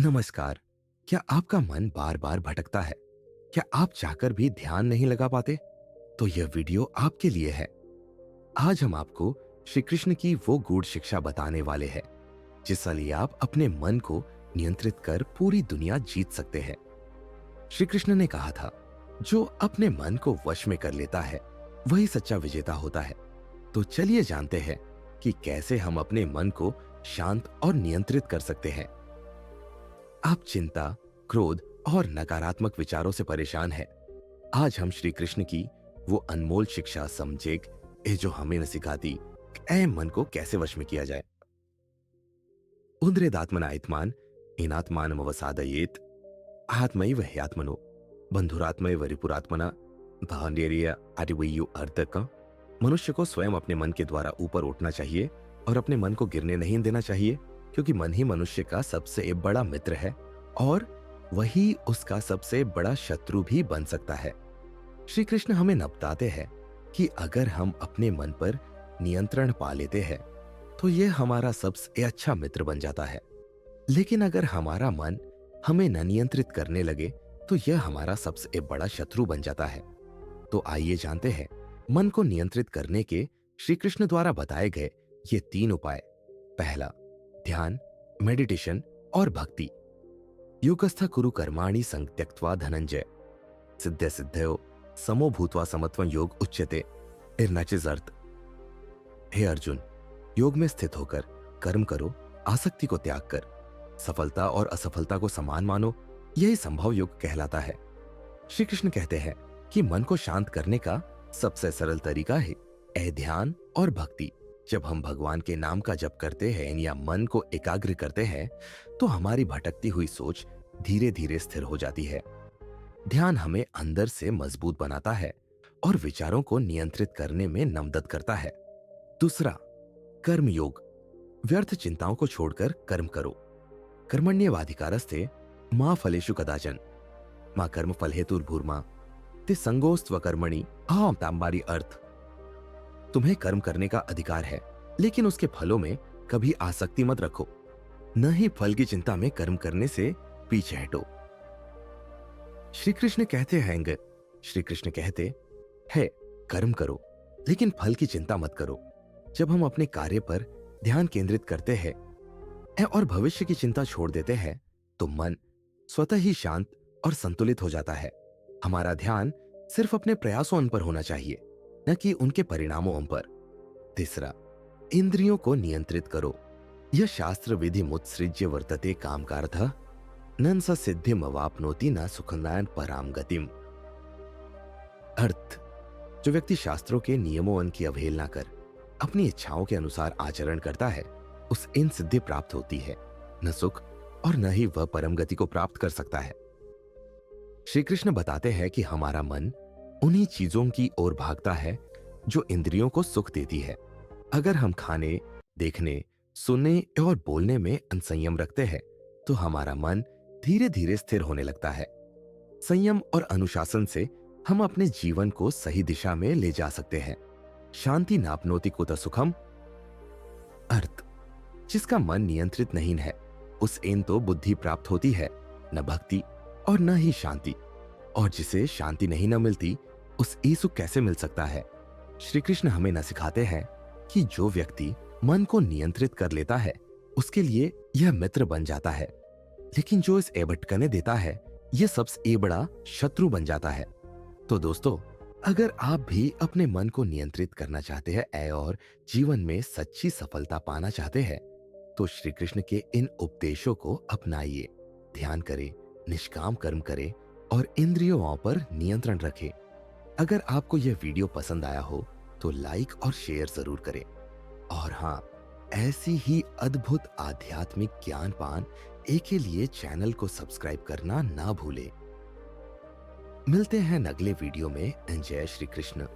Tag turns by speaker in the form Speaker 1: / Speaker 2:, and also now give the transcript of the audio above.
Speaker 1: नमस्कार। क्या आपका मन बार बार भटकता है? क्या आप चाहकर भी ध्यान नहीं लगा पाते? तो यह वीडियो आपके लिए है। आज हम आपको श्री कृष्ण की वो गूढ़ शिक्षा बताने वाले हैं जिससे लिए आप अपने मन को नियंत्रित कर पूरी दुनिया जीत सकते हैं। श्री कृष्ण ने कहा था, जो अपने मन को वश में कर लेता है वही सच्चा विजेता होता है। तो चलिए जानते हैं कि कैसे हम अपने मन को शांत और नियंत्रित कर सकते हैं। आप चिंता, क्रोध और नकारात्मक विचारों से परेशान हैं। आज हम श्री कृष्ण की वो अनमोल शिक्षा समझेंगे जो हमें न सिखाती कि ऐ मन को कैसे वश में किया जाए। उन्द्रेदात्मनात्मान इनात्मानमवसादयेत आत्मैव ह्यात्मनो बंधुरात्मैव रिपुरात्मना धान्यर्य अरिवयु अर्धक। मनुष्य को स्वयं अपने मन के द्वारा ऊपर उठना चाहिए और अपने मन को गिरने नहीं देना चाहिए, क्योंकि मन ही मनुष्य का सबसे बड़ा मित्र है और वही उसका सबसे बड़ा शत्रु भी बन सकता है। श्री कृष्ण हमें न बताते हैं कि अगर हम अपने मन पर नियंत्रण पा लेते हैं तो यह हमारा सबसे अच्छा मित्र बन जाता है। लेकिन अगर हमारा मन हमें न नियंत्रित करने लगे तो यह हमारा सबसे बड़ा शत्रु बन जाता है। तो आइए जानते हैं मन को नियंत्रित करने के श्री कृष्ण द्वारा बताए गए ये 3 उपाय। पहला, ध्यान, मेडिटेशन और भक्ति। योगस्थ कुरु कर्माणि संत्यक्त्वा धनंजय सिद्ध सिद्धयो समो भूत्वा समत्वं योग उच्यते इरनाचिज अर्थ। हे अर्जुन, योग में स्थित होकर कर्म करो, आसक्ति को त्याग कर सफलता और असफलता को समान मानो, यही संभव योग कहलाता है। श्री कृष्ण कहते हैं कि मन को शांत करने का सबसे सरल तरीका है ध्यान और भक्ति। जब हम भगवान के नाम का जप करते हैं या मन को एकाग्र करते हैं तो हमारी भटकती हुई सोच धीरे धीरे स्थिर हो जाती है। ध्यान हमें अंदर से मजबूत बनाता है और विचारों को नियंत्रित करने में मदद करता है। दूसरा, कर्म योग। व्यर्थ चिंताओं को छोड़कर कर्म करो। कर्मण्येवाधिकारस्ते मां फलेषु कदाचन मां कर्म फल हेतुर्भूर्मा ते संगोस्त्व कर्मणि अहम तांबारी अर्थ। तुम्हें कर्म करने का अधिकार है, लेकिन उसके फलों में कभी आसक्ति मत रखो, न ही फल की चिंता में कर्म करने से पीछे हटो। श्री कृष्ण कहते हैं कर्म करो लेकिन फल की चिंता मत करो। जब हम अपने कार्य पर ध्यान केंद्रित करते हैं और भविष्य की चिंता छोड़ देते हैं तो मन स्वतः ही शांत और संतुलित हो जाता है। हमारा ध्यान सिर्फ अपने प्रयासों पर होना चाहिए, न कि उनके परिणामों पर। तीसरा, इंद्रियों को नियंत्रित करो। यह शास्त्र विधि मुत्सृज्य वर्तते कामकारतः नन स सिद्धिम अवाप्नोति न सुखदायन पराम गतिम। अर्थ, जो व्यक्ति शास्त्रों के नियमों की अवहेलना कर अपनी इच्छाओं के अनुसार आचरण करता है उस इन सिद्धि प्राप्त होती है, न सुख और न ही वह परम गति को प्राप्त कर सकता है। श्री कृष्ण बताते हैं कि हमारा मन उन्हीं चीजों की ओर भागता है जो इंद्रियों को सुख देती है। अगर हम खाने, देखने, सुनने और बोलने में अनसंयम रखते हैं तो हमारा मन धीरे धीरे स्थिर होने लगता है। संयम और अनुशासन से हम अपने जीवन को सही दिशा में ले जा सकते हैं। शांति नापनोति कुत सुखम। अर्थ, जिसका मन नियंत्रित नहीं है उस इन तो बुद्धि प्राप्त होती है, न भक्ति और न ही शांति। और जिसे शांति नहीं न मिलती उस ई सुख कैसे मिल सकता है। श्री कृष्ण हमें न सिखाते हैं कि जो व्यक्ति मन को नियंत्रित कर लेता है उसके लिए यह मित्र बन जाता है, लेकिन जो इस भटकने देता है यह सबसे बड़ा शत्रु बन जाता है। तो दोस्तों, अगर आप भी अपने मन को नियंत्रित करना चाहते हैं और जीवन में सच्ची सफलता पाना चाहते हैं तो श्री कृष्ण के इन उपदेशों को अपनाइए। ध्यान करें, निष्काम कर्म करें और इंद्रियों पर नियंत्रण रखें। अगर आपको यह वीडियो पसंद आया हो तो लाइक और शेयर जरूर करें। और हाँ, ऐसी ही अद्भुत आध्यात्मिक ज्ञान पान के लिए चैनल को सब्सक्राइब करना ना भूलें। मिलते हैं अगले वीडियो में। जय श्री कृष्ण।